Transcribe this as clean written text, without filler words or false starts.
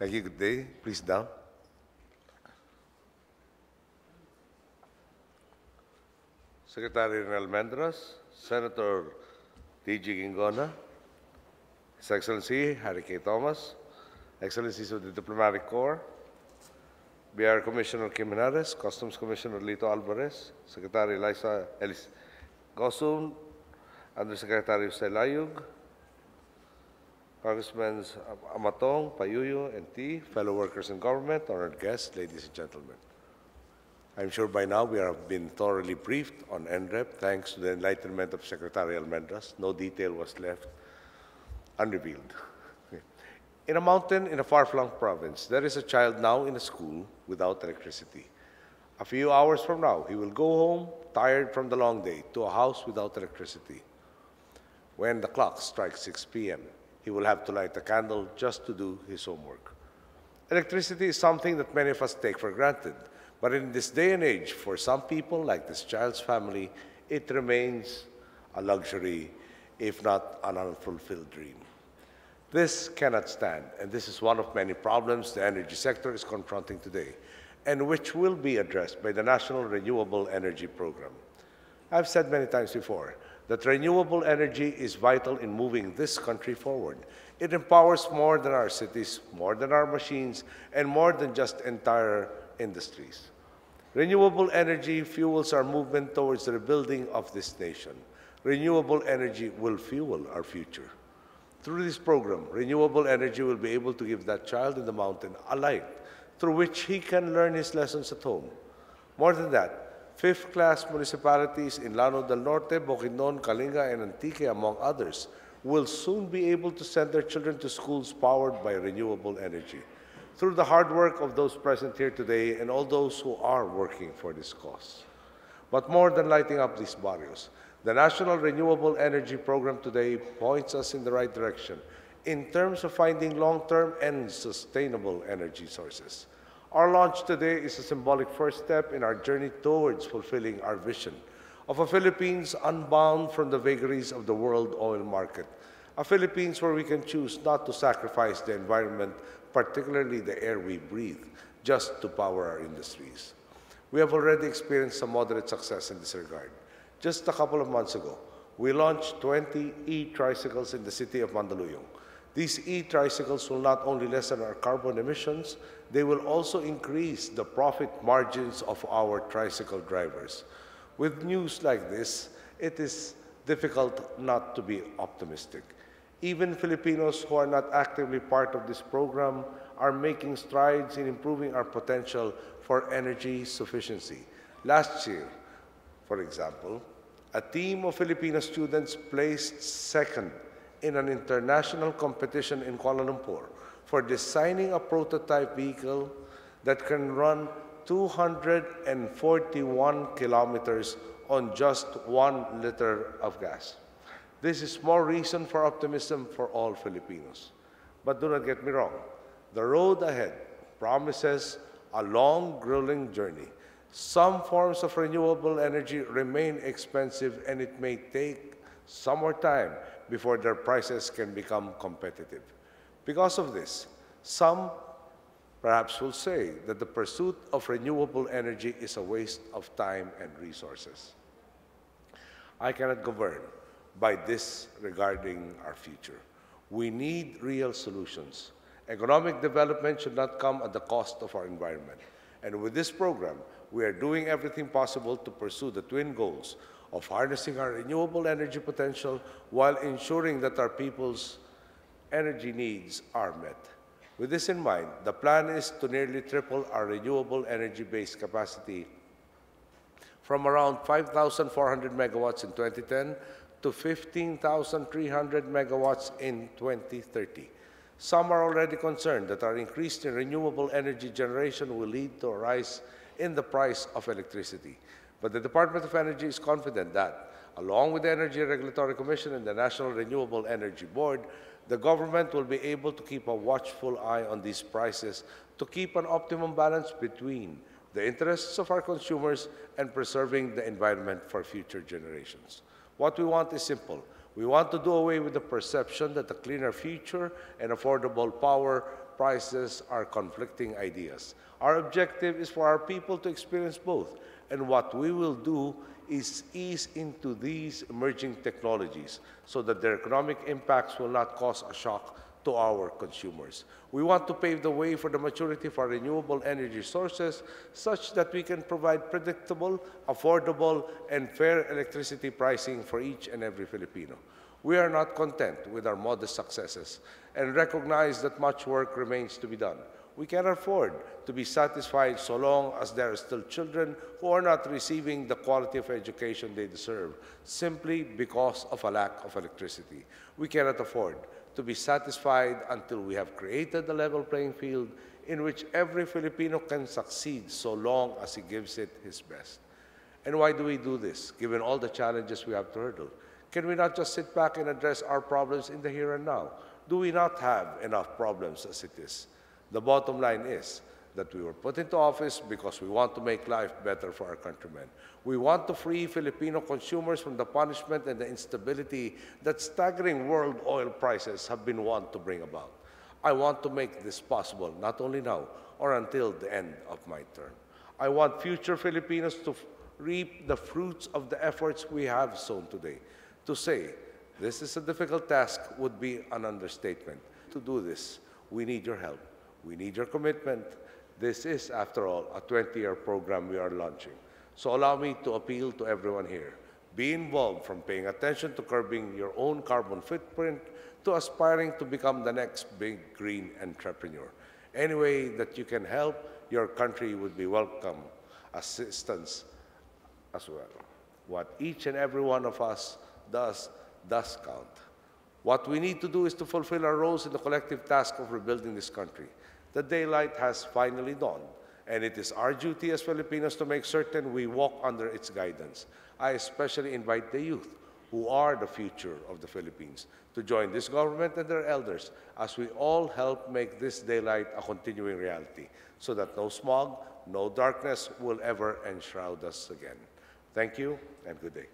Thank you. Good day. Please sit down. Secretary Renal Mendras, Senator D.G. Gingona, His Excellency Harry K. Thomas, Excellencies of the Diplomatic Corps, BR Commissioner Kim Henares, Customs Commissioner Lito Alvarez, Secretary Eliza Elis Gosun, Undersecretary Jose Layug, Congressmen Amatong, Payuyo, and T, fellow workers in government, honored guests, ladies and gentlemen. I'm sure by now we have been thoroughly briefed on NREP thanks to the enlightenment of Secretary Almendras. No detail was left unrevealed. In a mountain in a far-flung province, there is a child now in a school without electricity. A few hours from now, he will go home, tired from the long day, to a house without electricity. When the clock strikes 6 p.m., he will have to light a candle just to do his homework. Electricity is something that many of us take for granted, but in this day and age, for some people, like this child's family, it remains a luxury, if not an unfulfilled dream. This cannot stand, and this is one of many problems the energy sector is confronting today, and which will be addressed by the National Renewable Energy Program. I've said many times before that renewable energy is vital in moving this country forward. It empowers more than our cities, more than our machines, and more than just entire industries. Renewable energy fuels our movement towards the rebuilding of this nation. Renewable energy will fuel our future. Through this program, renewable energy will be able to give that child in the mountain a light through which he can learn his lessons at home. More than that, fifth-class municipalities in Llano del Norte, Bukidnon, Kalinga, and Antique, among others, will soon be able to send their children to schools powered by renewable energy. Through the hard work of those present here today and all those who are working for this cause. But more than lighting up these barrios, the National Renewable Energy Program today points us in the right direction in terms of finding long-term and sustainable energy sources. Our launch today is a symbolic first step in our journey towards fulfilling our vision of a Philippines unbound from the vagaries of the world oil market, a Philippines where we can choose not to sacrifice the environment, particularly the air we breathe, just to power our industries. We have already experienced some moderate success in this regard. Just a couple of months ago, we launched 20 e-tricycles in the city of Mandaluyong. These e-tricycles will not only lessen our carbon emissions, they will also increase the profit margins of our tricycle drivers. With news like this, it is difficult not to be optimistic. Even Filipinos who are not actively part of this program are making strides in improving our potential for energy sufficiency. Last year, for example, a team of Filipino students placed second in an international competition in Kuala Lumpur for designing a prototype vehicle that can run 241 kilometers on just 1 liter of gas. This is more reason for optimism for all Filipinos. But do not get me wrong, the road ahead promises a long, grueling journey. Some forms of renewable energy remain expensive and it may take some more time before their prices can become competitive. Because of this, some perhaps will say that the pursuit of renewable energy is a waste of time and resources. I cannot govern by this regarding our future. We need real solutions. Economic development should not come at the cost of our environment. And with this program, we are doing everything possible to pursue the twin goals of harnessing our renewable energy potential while ensuring that our people's energy needs are met. With this in mind, the plan is to nearly triple our renewable energy-based capacity from around 5,400 megawatts in 2010 to 15,300 megawatts in 2030. Some are already concerned that our increase in renewable energy generation will lead to a rise in the price of electricity. But the Department of Energy is confident that, along with the Energy Regulatory Commission and the National Renewable Energy Board, the government will be able to keep a watchful eye on these prices to keep an optimum balance between the interests of our consumers and preserving the environment for future generations. What we want is simple. We want to do away with the perception that a cleaner future and affordable power prices are conflicting ideas. Our objective is for our people to experience both, and what we will do is ease into these emerging technologies so that their economic impacts will not cause a shock to our consumers. We want to pave the way for the maturity of our renewable energy sources such that we can provide predictable, affordable, and fair electricity pricing for each and every Filipino. We are not content with our modest successes and recognize that much work remains to be done. We cannot afford to be satisfied so long as there are still children who are not receiving the quality of education they deserve simply because of a lack of electricity. We cannot afford to be satisfied until we have created a level playing field in which every Filipino can succeed so long as he gives it his best. And why do we do this, given all the challenges we have to hurdle? Can we not just sit back and address our problems in the here and now? Do we not have enough problems as it is? The bottom line is that we were put into office because we want to make life better for our countrymen. We want to free Filipino consumers from the punishment and the instability that staggering world oil prices have been wont to bring about. I want to make this possible, not only now or until the end of my term. I want future Filipinos to reap the fruits of the efforts we have sown today. To say this is a difficult task would be an understatement. To do this, we need your help. We need your commitment. This is, after all, a 20-year program we are launching. So allow me to appeal to everyone here. Be involved, from paying attention to curbing your own carbon footprint to aspiring to become the next big green entrepreneur. Any way that you can help your country would be welcome assistance as well. What each and every one of us does count. What we need to do is to fulfill our roles in the collective task of rebuilding this country. The daylight has finally dawned, and it is our duty as Filipinos to make certain we walk under its guidance. I especially invite the youth, who are the future of the Philippines, to join this government and their elders as we all help make this daylight a continuing reality so that no smog, no darkness will ever enshroud us again. Thank you and good day.